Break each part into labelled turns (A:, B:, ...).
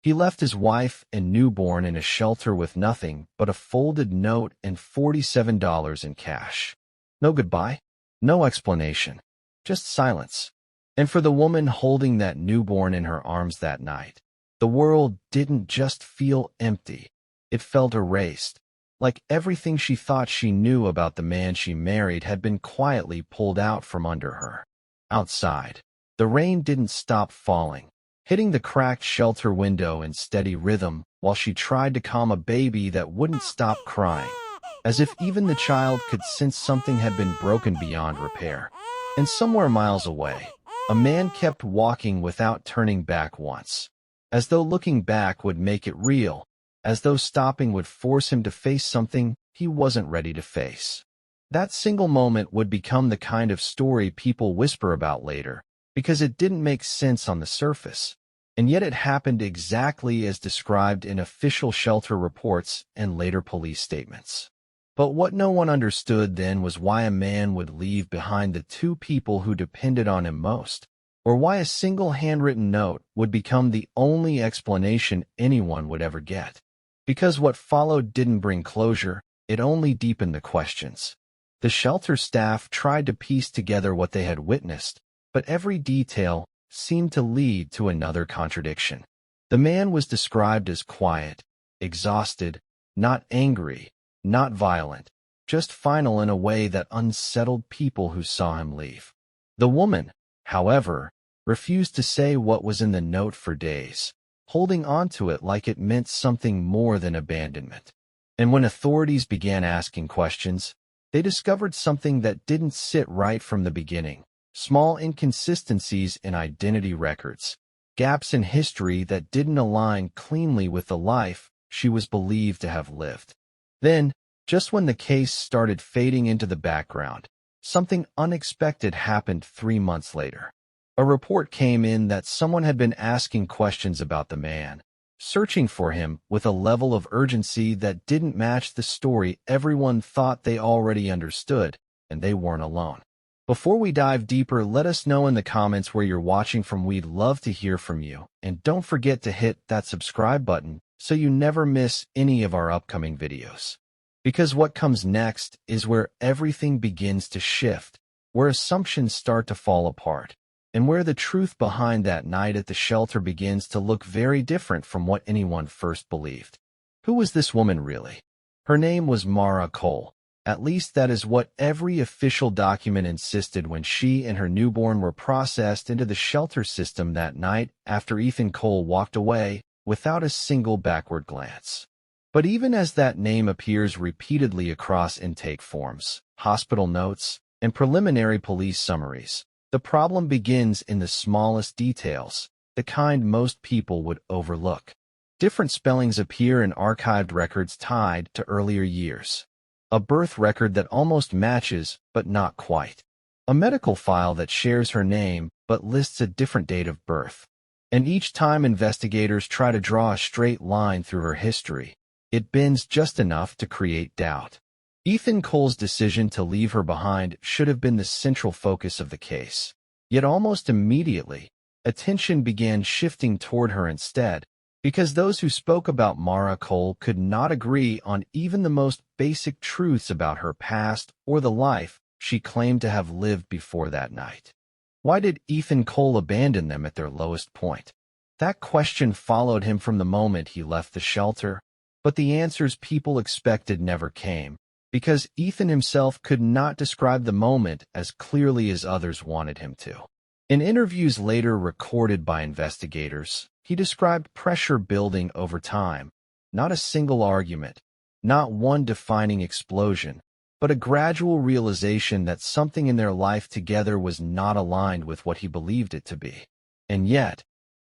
A: He left his wife and newborn in a shelter with nothing but a folded note and $47 in cash. No goodbye, no explanation, just silence. And for the woman holding that newborn in her arms that night, the world didn't just feel empty. It felt erased, like everything she thought she knew about the man she married had been quietly pulled out from under her. Outside, the rain didn't stop falling, hitting the cracked shelter window in steady rhythm while she tried to calm a baby that wouldn't stop crying, as if even the child could sense something had been broken beyond repair. And somewhere miles away, a man kept walking without turning back once, as though looking back would make it real, as though stopping would force him to face something he wasn't ready to face. That single moment would become the kind of story people whisper about later, because it didn't make sense on the surface, and yet it happened exactly as described in official shelter reports and later police statements. But what no one understood then was why a man would leave behind the two people who depended on him most, or why a single handwritten note would become the only explanation anyone would ever get. Because what followed didn't bring closure, it only deepened the questions. The shelter staff tried to piece together what they had witnessed, but every detail seemed to lead to another contradiction. The man was described as quiet, exhausted, not angry, not violent, just final in a way that unsettled people who saw him leave. The woman, however, refused to say what was in the note for days, holding on to it like it meant something more than abandonment. And when authorities began asking questions, they discovered something that didn't sit right from the beginning. Small inconsistencies in identity records, gaps in history that didn't align cleanly with the life she was believed to have lived. Then, just when the case started fading into the background, something unexpected happened 3 months later. A report came in that someone had been asking questions about the man, searching for him with a level of urgency that didn't match the story everyone thought they already understood, and they weren't alone. Before we dive deeper, let us know in the comments where you're watching from. We'd love to hear from you, and don't forget to hit that subscribe button so you never miss any of our upcoming videos. Because what comes next is where everything begins to shift, where assumptions start to fall apart, and where the truth behind that night at the shelter begins to look very different from what anyone first believed. Who was this woman really? Her name was Mara Cole. At least that is what every official document insisted when she and her newborn were processed into the shelter system that night after Ethan Cole walked away without a single backward glance. But even as that name appears repeatedly across intake forms, hospital notes, and preliminary police summaries, the problem begins in the smallest details, the kind most people would overlook. Different spellings appear in archived records tied to earlier years. A birth record that almost matches, but not quite. A medical file that shares her name, but lists a different date of birth. And each time investigators try to draw a straight line through her history, it bends just enough to create doubt. Ethan Cole's decision to leave her behind should have been the central focus of the case. Yet almost immediately, attention began shifting toward her instead, because those who spoke about Mara Cole could not agree on even the most basic truths about her past or the life she claimed to have lived before that night. Why did Ethan Cole abandon them at their lowest point? That question followed him from the moment he left the shelter, but the answers people expected never came, because Ethan himself could not describe the moment as clearly as others wanted him to. In interviews later recorded by investigators, he described pressure building over time, not a single argument, not one defining explosion, but a gradual realization that something in their life together was not aligned with what he believed it to be. And yet,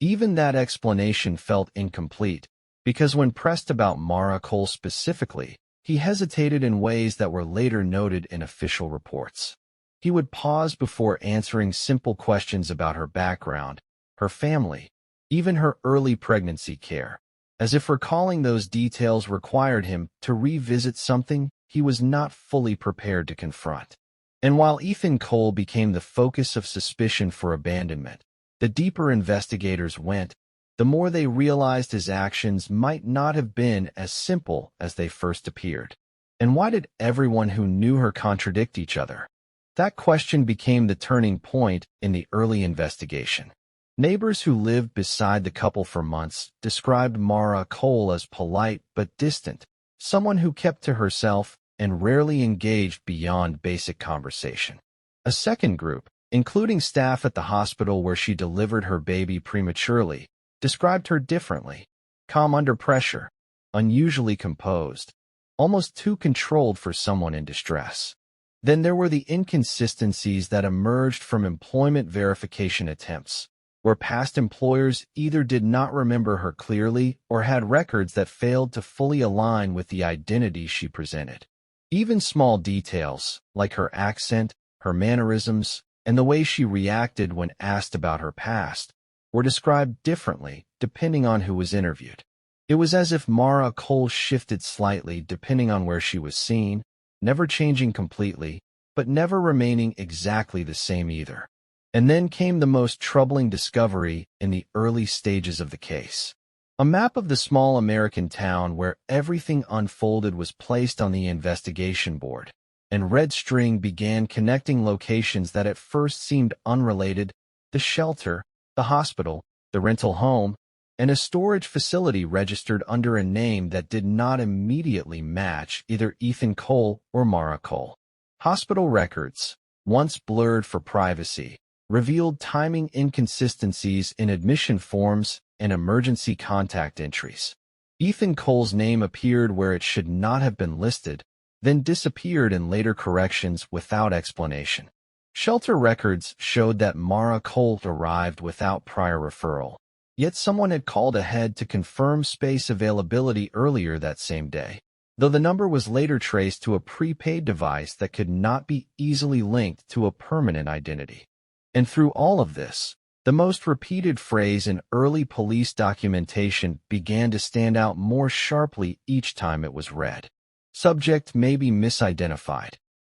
A: even that explanation felt incomplete, because when pressed about Mara Cole specifically, he hesitated in ways that were later noted in official reports. He would pause before answering simple questions about her background, her family, even her early pregnancy care, as if recalling those details required him to revisit something he was not fully prepared to confront. And while Ethan Cole became the focus of suspicion for abandonment, the deeper investigators went, the more they realized his actions might not have been as simple as they first appeared. And why did everyone who knew her contradict each other? That question became the turning point in the early investigation. Neighbors who lived beside the couple for months described Mara Cole as polite but distant, someone who kept to herself and rarely engaged beyond basic conversation. A second group, including staff at the hospital where she delivered her baby prematurely, described her differently: calm under pressure, unusually composed, almost too controlled for someone in distress. Then there were the inconsistencies that emerged from employment verification attempts, where past employers either did not remember her clearly or had records that failed to fully align with the identity she presented. Even small details, like her accent, her mannerisms, and the way she reacted when asked about her past, were described differently depending on who was interviewed. It was as if Mara Cole shifted slightly depending on where she was seen, never changing completely, but never remaining exactly the same either. And then came the most troubling discovery in the early stages of the case. A map of the small American town where everything unfolded was placed on the investigation board, and red string began connecting locations that at first seemed unrelated: the shelter, the hospital, the rental home, and a storage facility registered under a name that did not immediately match either Ethan Cole or Mara Cole. Hospital records, once blurred for privacy, revealed timing inconsistencies in admission forms and emergency contact entries. Ethan Cole's name appeared where it should not have been listed, then disappeared in later corrections without explanation. Shelter records showed that Mara Cole arrived without prior referral, yet someone had called ahead to confirm space availability earlier that same day, though the number was later traced to a prepaid device that could not be easily linked to a permanent identity. And through all of this, the most repeated phrase in early police documentation began to stand out more sharply each time it was read. Subject may be misidentified.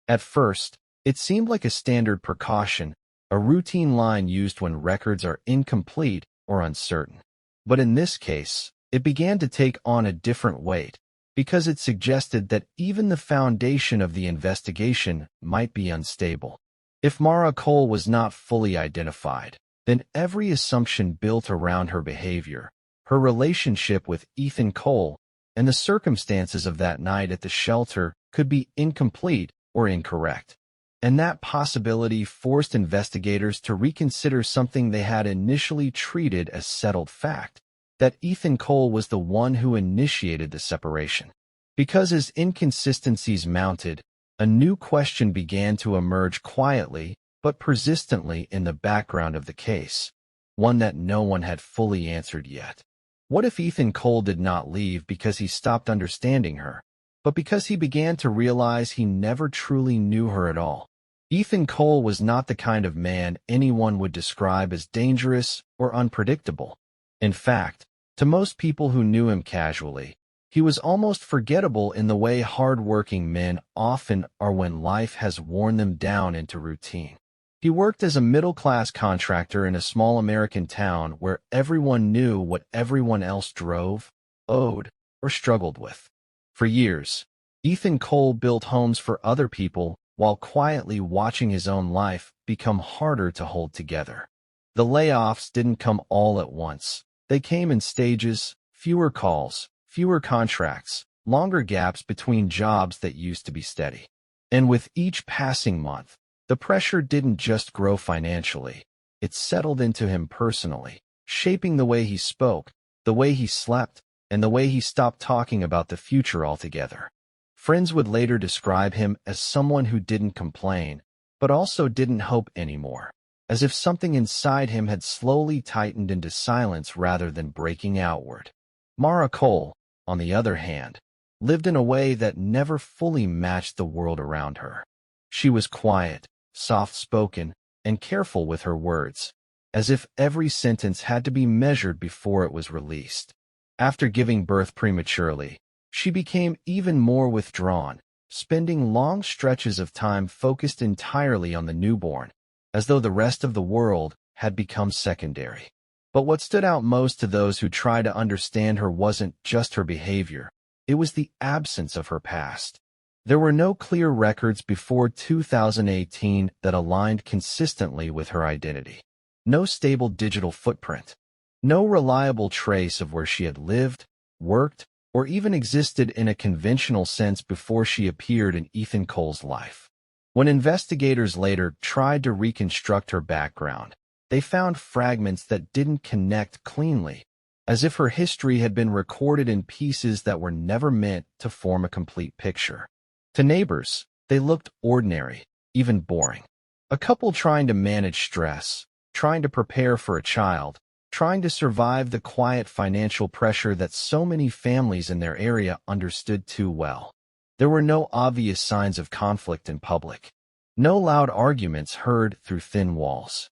A: At first, it seemed like a standard precaution, a routine line used when records are incomplete or uncertain. But in this case, it began to take on a different weight, because it suggested that even the foundation of the investigation might be unstable. If Mara Cole was not fully identified, then every assumption built around her behavior, her relationship with Ethan Cole, and the circumstances of that night at the shelter could be incomplete or incorrect. And that possibility forced investigators to reconsider something they had initially treated as settled fact: that Ethan Cole was the one who initiated the separation. Because as inconsistencies mounted, a new question began to emerge quietly but persistently in the background of the case, one that no one had fully answered yet. What if Ethan Cole did not leave because he stopped understanding her, but because he began to realize he never truly knew her at all? Ethan Cole was not the kind of man anyone would describe as dangerous or unpredictable. In fact, to most people who knew him casually, he was almost forgettable in the way hard-working men often are when life has worn them down into routine. He worked as a middle-class contractor in a small American town where everyone knew what everyone else drove, owed, or struggled with. For years, Ethan Cole built homes for other people while quietly watching his own life become harder to hold together. The layoffs didn't come all at once. They came in stages: fewer calls, fewer contracts, longer gaps between jobs that used to be steady. And with each passing month, the pressure didn't just grow financially, it settled into him personally, shaping the way he spoke, the way he slept, and the way he stopped talking about the future altogether. Friends would later describe him as someone who didn't complain, but also didn't hope anymore, as if something inside him had slowly tightened into silence rather than breaking outward. Mara Cole, on the other hand, lived in a way that never fully matched the world around her. She was quiet, soft-spoken, and careful with her words, as if every sentence had to be measured before it was released. After giving birth prematurely, she became even more withdrawn, spending long stretches of time focused entirely on the newborn, as though the rest of the world had become secondary. But what stood out most to those who tried to understand her wasn't just her behavior. It was the absence of her past. There were no clear records before 2018 that aligned consistently with her identity. No stable digital footprint. No reliable trace of where she had lived, worked, or even existed in a conventional sense before she appeared in Ethan Cole's life. When investigators later tried to reconstruct her background, they found fragments that didn't connect cleanly, as if her history had been recorded in pieces that were never meant to form a complete picture. To neighbors, they looked ordinary, even boring. A couple trying to manage stress, trying to prepare for a child, trying to survive the quiet financial pressure that so many families in their area understood too well. There were no obvious signs of conflict in public. No loud arguments heard through thin walls.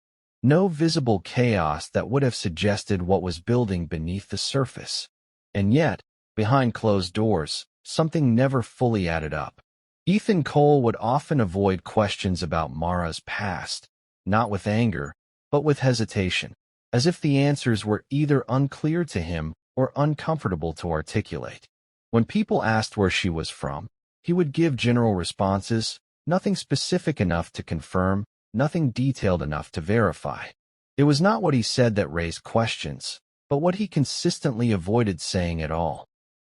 A: No visible chaos that would have suggested what was building beneath the surface. And yet, behind closed doors, something never fully added up. Ethan Cole would often avoid questions about Mara's past, not with anger, but with hesitation, as if the answers were either unclear to him or uncomfortable to articulate. When people asked where she was from, he would give general responses, nothing specific enough to confirm, nothing detailed enough to verify. It was not what he said that raised questions, but what he consistently avoided saying at all.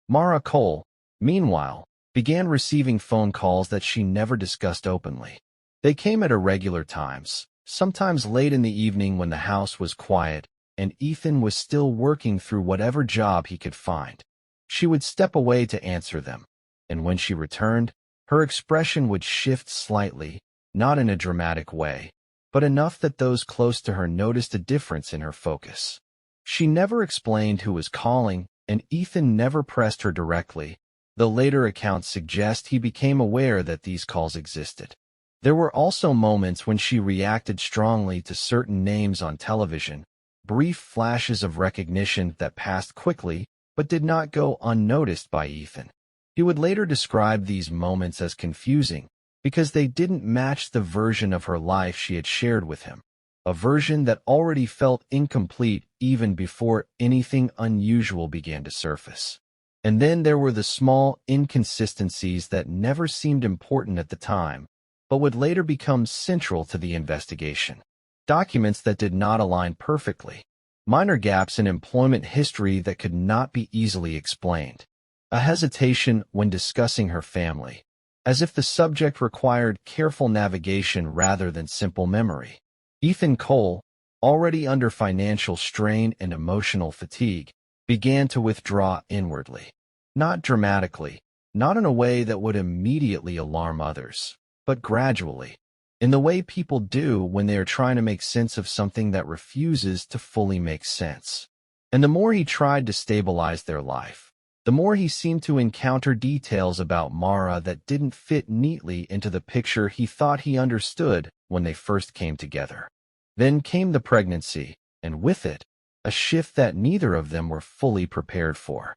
A: Mara Cole, meanwhile, began receiving phone calls that she never discussed openly. They came at irregular times, sometimes late in the evening when the house was quiet and Ethan was still working through whatever job he could find. She would step away to answer them, and when she returned, her expression would shift slightly, not in a dramatic way, but enough that those close to her noticed a difference in her focus. She never explained who was calling, and Ethan never pressed her directly, though later accounts suggest he became aware that these calls existed. There were also moments when she reacted strongly to certain names on television, brief flashes of recognition that passed quickly but did not go unnoticed by Ethan. He would later describe these moments as confusing because they didn't match the version of her life she had shared with him, a version that already felt incomplete even before anything unusual began to surface. And then there were the small inconsistencies that never seemed important at the time, but would later become central to the investigation. Documents that did not align perfectly, minor gaps in employment history that could not be easily explained, a hesitation when discussing her family, as if the subject required careful navigation rather than simple memory. Ethan Cole, already under financial strain and emotional fatigue, began to withdraw inwardly. Not dramatically, not in a way that would immediately alarm others, but gradually, in the way people do when they are trying to make sense of something that refuses to fully make sense. And the more he tried to stabilize their life, the more he seemed to encounter details about Mara that didn't fit neatly into the picture he thought he understood when they first came together. Then came the pregnancy, and with it, a shift that neither of them were fully prepared for.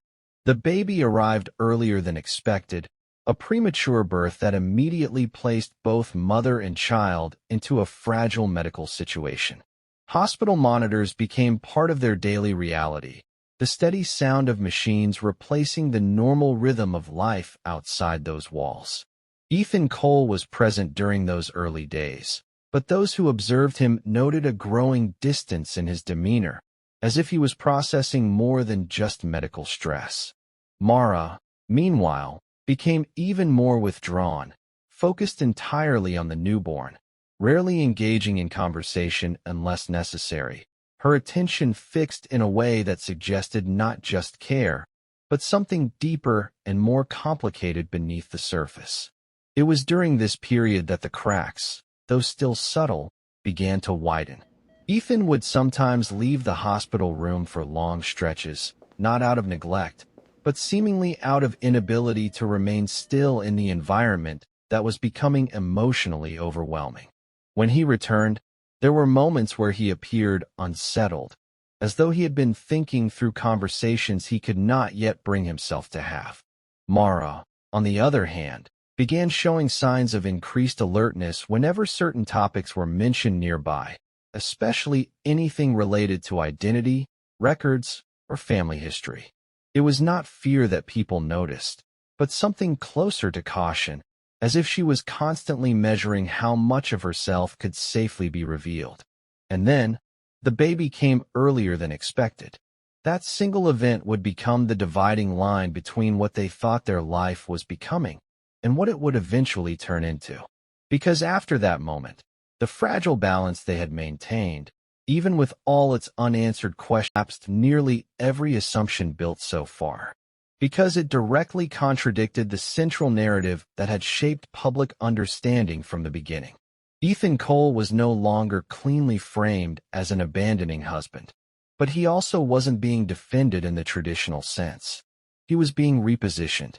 A: The baby arrived earlier than expected, a premature birth that immediately placed both mother and child into a fragile medical situation. Hospital monitors became part of their daily reality, the steady sound of machines replacing the normal rhythm of life outside those walls. Ethan Cole was present during those early days, but those who observed him noted a growing distance in his demeanor, as if he was processing more than just medical stress. Mara, meanwhile, became even more withdrawn, focused entirely on the newborn, rarely engaging in conversation unless necessary, her attention fixed in a way that suggested not just care, but something deeper and more complicated beneath the surface. It was during this period that the cracks, though still subtle, began to widen. Ethan would sometimes leave the hospital room for long stretches, not out of neglect, but seemingly out of inability to remain still in the environment that was becoming emotionally overwhelming. When he returned, there were moments where he appeared unsettled, as though he had been thinking through conversations he could not yet bring himself to have. Mara, on the other hand, began showing signs of increased alertness whenever certain topics were mentioned nearby, especially anything related to identity, records, or family history. It was not fear that people noticed, but something closer to caution, as if she was constantly measuring how much of herself could safely be revealed. And then, the baby came earlier than expected. That single event would become the dividing line between what they thought their life was becoming and what it would eventually turn into. Because after that moment, the fragile balance they had maintained, even with all its unanswered questions, collapsed nearly every assumption built so far. Because it directly contradicted the central narrative that had shaped public understanding from the beginning. Ethan Cole was no longer cleanly framed as an abandoning husband, but he also wasn't being defended in the traditional sense. He was being repositioned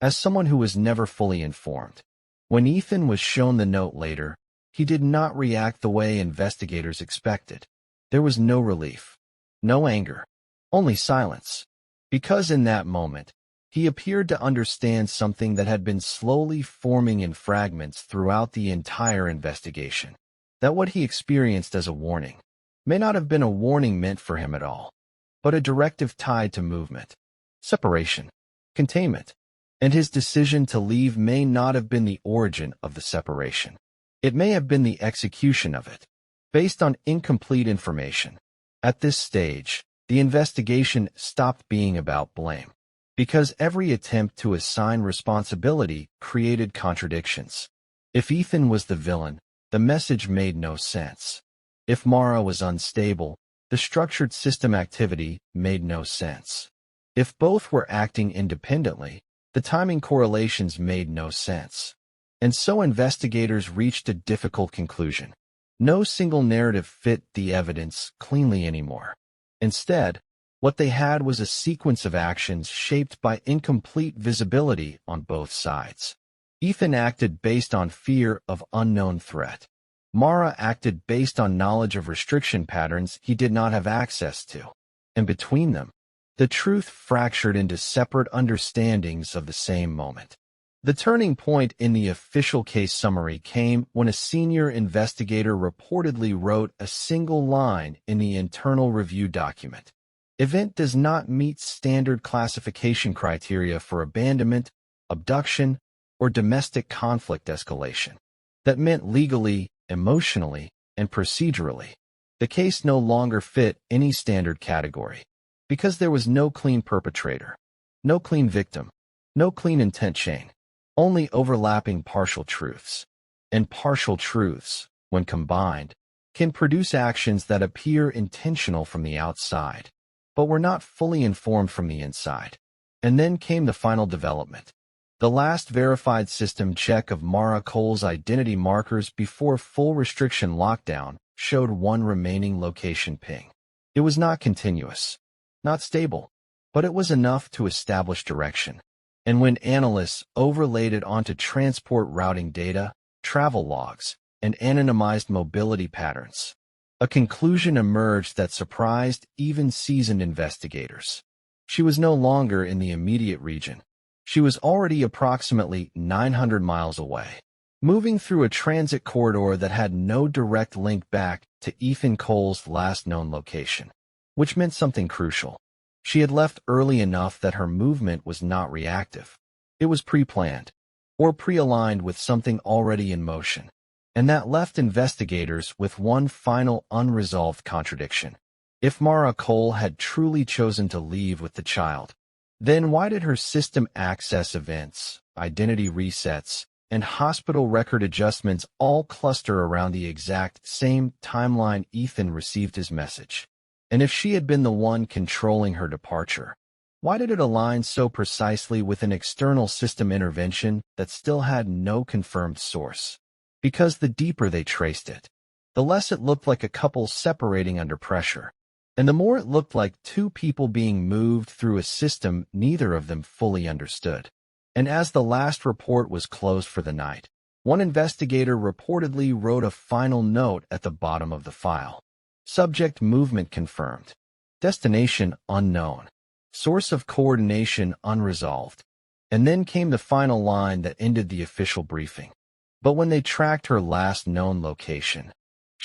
A: as someone who was never fully informed. When Ethan was shown the note later, he did not react the way investigators expected. There was no relief, no anger, only silence. Because in that moment, he appeared to understand something that had been slowly forming in fragments throughout the entire investigation. That what he experienced as a warning may not have been a warning meant for him at all, but a directive tied to movement, separation, containment, and his decision to leave may not have been the origin of the separation. It may have been the execution of it, based on incomplete information. At this stage, the investigation stopped being about blame, because every attempt to assign responsibility created contradictions. If Ethan was the villain, the message made no sense. If Mara was unstable, the structured system activity made no sense. If both were acting independently, the timing correlations made no sense. And so investigators reached a difficult conclusion. No single narrative fit the evidence cleanly anymore. Instead, what they had was a sequence of actions shaped by incomplete visibility on both sides. Ethan acted based on fear of unknown threat. Mara acted based on knowledge of restriction patterns he did not have access to. And between them, the truth fractured into separate understandings of the same moment. The turning point in the official case summary came when a senior investigator reportedly wrote a single line in the internal review document. Event does not meet standard classification criteria for abandonment, abduction, or domestic conflict escalation. That meant legally, emotionally, and procedurally. The case no longer fit any standard category, because there was no clean perpetrator, no clean victim, no clean intent chain, only overlapping partial truths. And partial truths, when combined, can produce actions that appear intentional from the outside, but were not fully informed from the inside. And then came the final development. The last verified system check of Mara Cole's identity markers before full restriction lockdown showed one remaining location ping. It was not continuous, not stable, but it was enough to establish direction. And when analysts overlaid it onto transport routing data, travel logs, and anonymized mobility patterns, a conclusion emerged that surprised even seasoned investigators. She was no longer in the immediate region. She was already approximately 900 miles away, moving through a transit corridor that had no direct link back to Ethan Cole's last known location, which meant something crucial. She had left early enough that her movement was not reactive. It was pre-planned, or pre-aligned with something already in motion, and that left investigators with one final unresolved contradiction. If Mara Cole had truly chosen to leave with the child, then why did her system access events, identity resets, and hospital record adjustments all cluster around the exact same timeline Ethan received his message? And if she had been the one controlling her departure, why did it align so precisely with an external system intervention that still had no confirmed source? Because the deeper they traced it, the less it looked like a couple separating under pressure, and the more it looked like two people being moved through a system neither of them fully understood. And as the last report was closed for the night, one investigator reportedly wrote a final note at the bottom of the file. Subject movement confirmed. Destination unknown. Source of coordination unresolved. And then came the final line that ended the official briefing. But when they tracked her last known location,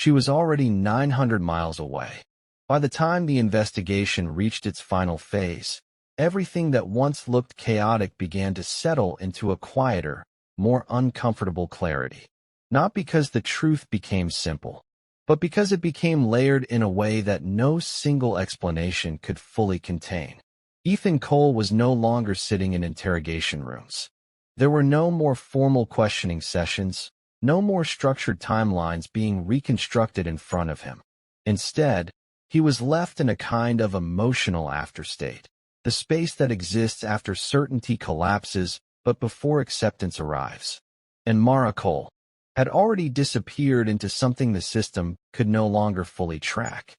A: She was already 900 miles away. By the time the investigation reached its final phase, everything that once looked chaotic began to settle into a quieter, more uncomfortable clarity. Not because the truth became simple, but because it became layered in a way that no single explanation could fully contain. Ethan Cole was no longer sitting in interrogation rooms. There were no more formal questioning sessions, no more structured timelines being reconstructed in front of him. Instead, he was left in a kind of emotional afterstate, the space that exists after certainty collapses but before acceptance arrives. And Mara Cole had already disappeared into something the system could no longer fully track.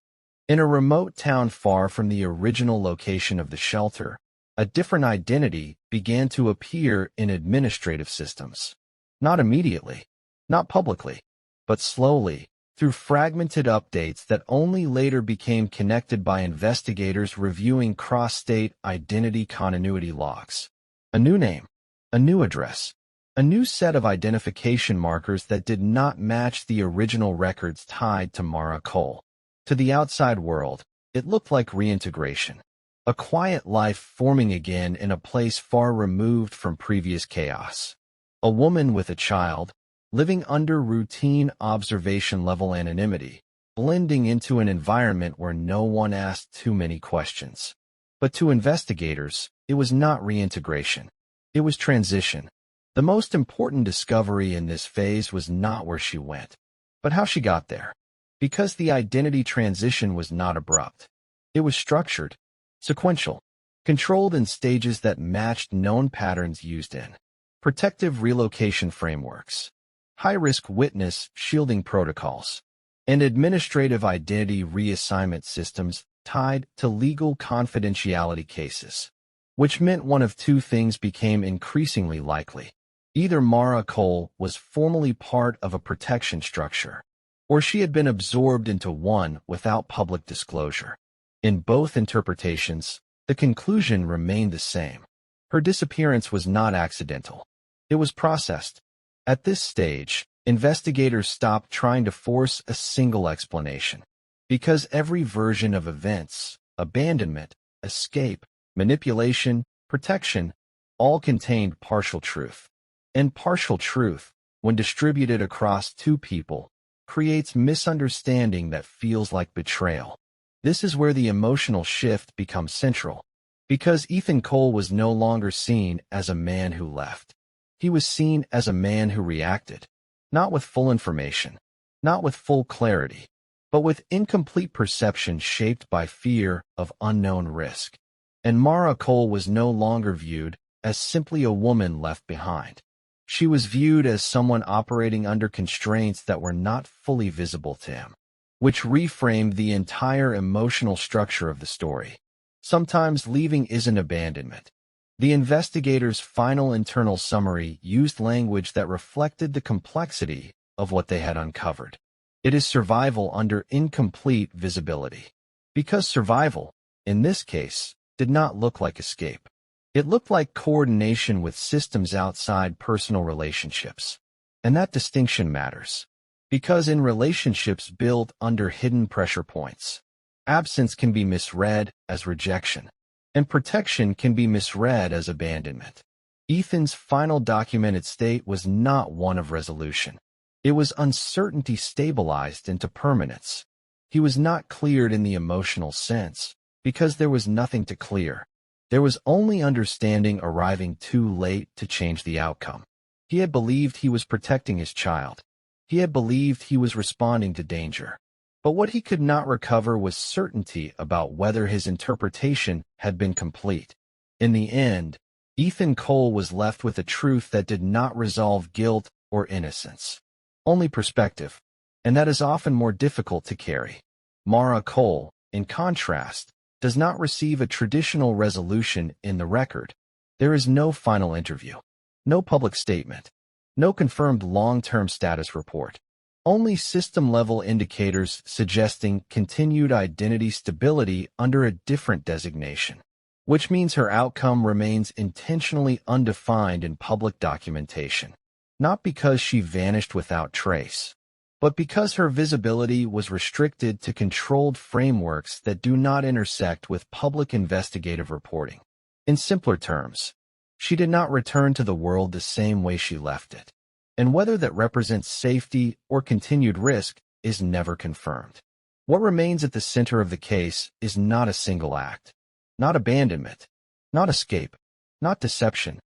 A: In a remote town far from the original location of the shelter, a different identity began to appear in administrative systems. Not immediately, not publicly, but slowly, through fragmented updates that only later became connected by investigators reviewing cross-state identity continuity logs. A new name, a new address, a new set of identification markers that did not match the original records tied to Mara Cole. To the outside world, it looked like reintegration, a quiet life forming again in a place far removed from previous chaos. A woman with a child, living under routine observation-level anonymity, blending into an environment where no one asked too many questions. But to investigators, it was not reintegration. It was transition. The most important discovery in this phase was not where she went, but how she got there. Because the identity transition was not abrupt. It was structured, sequential, controlled in stages that matched known patterns used in protective relocation frameworks, high-risk witness shielding protocols, and administrative identity reassignment systems tied to legal confidentiality cases, which meant one of two things became increasingly likely. Either Mara Cole was formally part of a protection structure, or she had been absorbed into one without public disclosure. In both interpretations, the conclusion remained the same. Her disappearance was not accidental. It was processed. At this stage, investigators stopped trying to force a single explanation, because every version of events, abandonment, escape, manipulation, protection, all contained partial truth. And partial truth, when distributed across two people, creates misunderstanding that feels like betrayal. This is where the emotional shift becomes central, because Ethan Cole was no longer seen as a man who left. He was seen as a man who reacted, not with full information, not with full clarity, but with incomplete perception shaped by fear of unknown risk. And Mara Cole was no longer viewed as simply a woman left behind. She was viewed as someone operating under constraints that were not fully visible to him, which reframed the entire emotional structure of the story. Sometimes leaving isn't abandonment. The investigators' final internal summary used language that reflected the complexity of what they had uncovered. It is survival under incomplete visibility. Because survival, in this case, did not look like escape. It looked like coordination with systems outside personal relationships. And that distinction matters. Because in relationships built under hidden pressure points, absence can be misread as rejection, and protection can be misread as abandonment. Ethan's final documented state was not one of resolution. It was uncertainty stabilized into permanence. He was not cleared in the emotional sense, because there was nothing to clear. There was only understanding arriving too late to change the outcome. He had believed he was protecting his child. He had believed he was responding to danger. But what he could not recover was certainty about whether his interpretation had been complete. In the end, Ethan Cole was left with a truth that did not resolve guilt or innocence. Only perspective, and that is often more difficult to carry. Mara Cole, in contrast, does not receive a traditional resolution in the record. There is no final interview, no public statement, no confirmed long-term status report. Only system-level indicators suggesting continued identity stability under a different designation, which means her outcome remains intentionally undefined in public documentation, not because she vanished without trace, but because her visibility was restricted to controlled frameworks that do not intersect with public investigative reporting. In simpler terms, she did not return to the world the same way she left it, and whether that represents safety or continued risk is never confirmed. What remains at the center of the case is not a single act, not abandonment, not escape, not deception,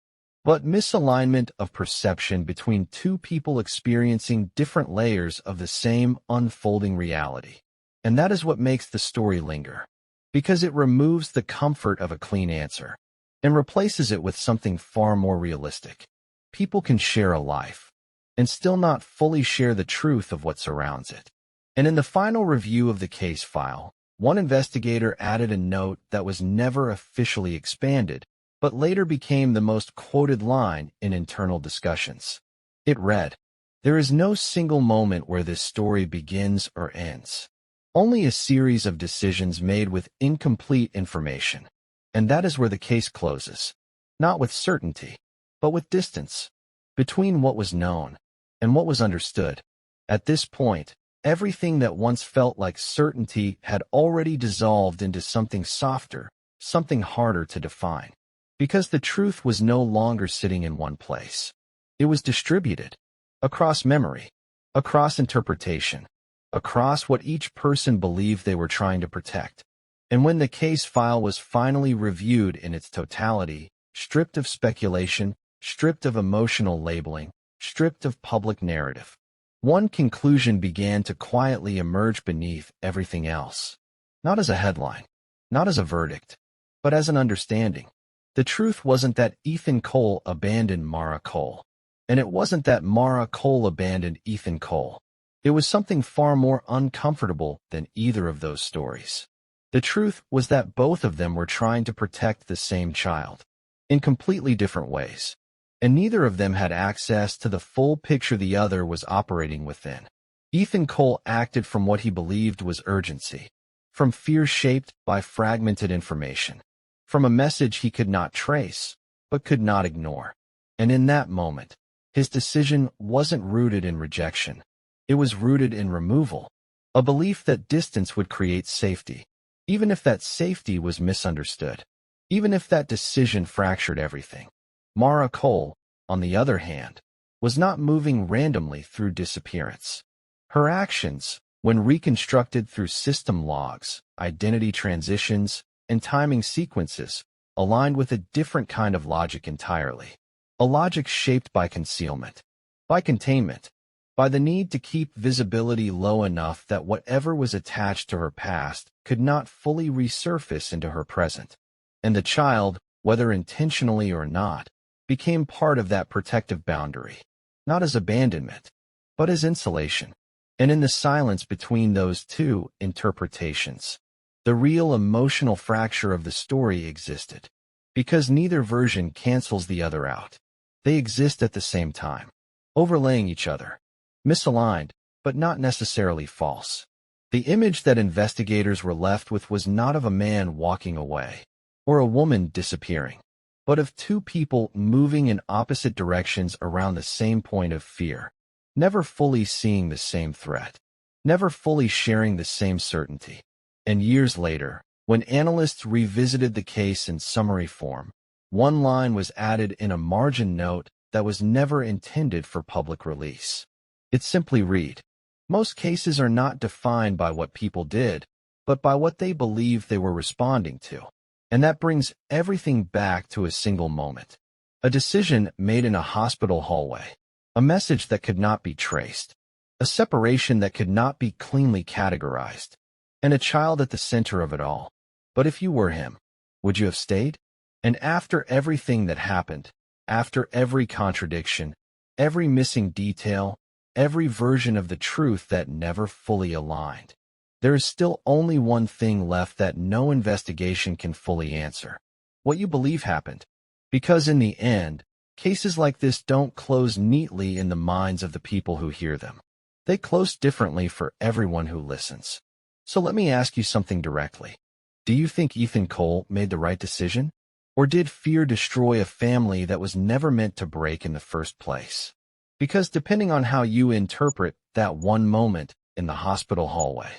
A: but misalignment of perception between two people experiencing different layers of the same unfolding reality. And that is what makes the story linger, because it removes the comfort of a clean answer and replaces it with something far more realistic. People can share a life and still not fully share the truth of what surrounds it. And in the final review of the case file, one investigator added a note that was never officially expanded, but later became the most quoted line in internal discussions. It read, "There is no single moment where this story begins or ends. Only a series of decisions made with incomplete information. And that is where the case closes, not with certainty, but with distance, between what was known and what was understood. At this point, everything that once felt like certainty had already dissolved into something softer, something harder to define. Because the truth was no longer sitting in one place. It was distributed, across memory, across interpretation, across what each person believed they were trying to protect. And when the case file was finally reviewed in its totality, stripped of speculation, stripped of emotional labeling, stripped of public narrative, one conclusion began to quietly emerge beneath everything else. Not as a headline, not as a verdict, but as an understanding. The truth wasn't that Ethan Cole abandoned Mara Cole, and it wasn't that Mara Cole abandoned Ethan Cole. It was something far more uncomfortable than either of those stories. The truth was that both of them were trying to protect the same child, in completely different ways, and neither of them had access to the full picture the other was operating within. Ethan Cole acted from what he believed was urgency, from fear shaped by fragmented information, from a message he could not trace, but could not ignore. And in that moment, his decision wasn't rooted in rejection. It was rooted in removal, a belief that distance would create safety, even if that safety was misunderstood, even if that decision fractured everything. Mara Cole, on the other hand, was not moving randomly through disappearance. Her actions, when reconstructed through system logs, identity transitions, and timing sequences, aligned with a different kind of logic entirely. A logic shaped by concealment, by containment, by the need to keep visibility low enough that whatever was attached to her past could not fully resurface into her present. And the child, whether intentionally or not, became part of that protective boundary, not as abandonment, but as insulation. And in the silence between those two interpretations, the real emotional fracture of the story existed, because neither version cancels the other out. They exist at the same time, overlaying each other, misaligned, but not necessarily false. The image that investigators were left with was not of a man walking away, or a woman disappearing, but of two people moving in opposite directions around the same point of fear, never fully seeing the same threat, never fully sharing the same certainty. And years later, when analysts revisited the case in summary form, one line was added in a margin note that was never intended for public release. It simply read, "Most cases are not defined by what people did, but by what they believe they were responding to." And that brings everything back to a single moment. A decision made in a hospital hallway, a message that could not be traced, a separation that could not be cleanly categorized, and a child at the center of it all. But if you were him, would you have stayed? And after everything that happened, after every contradiction, every missing detail, every version of the truth that never fully aligned, there is still only one thing left that no investigation can fully answer: what you believe happened. Because in the end, cases like this don't close neatly in the minds of the people who hear them. They close differently for everyone who listens. So let me ask you something directly. Do you think Ethan Cole made the right decision? Or did fear destroy a family that was never meant to break in the first place? Because depending on how you interpret that one moment in the hospital hallway.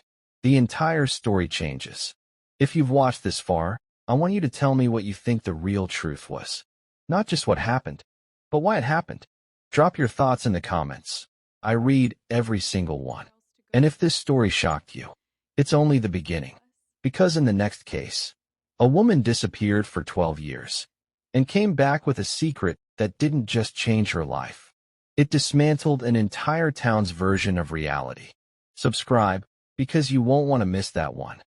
A: The entire story changes. If you've watched this far, I want you to tell me what you think the real truth was. Not just what happened, but why it happened. Drop your thoughts in the comments. I read every single one. And if this story shocked you, it's only the beginning. Because in the next case, a woman disappeared for 12 years and came back with a secret that didn't just change her life. It dismantled an entire town's version of reality. Subscribe, because you won't want to miss that one.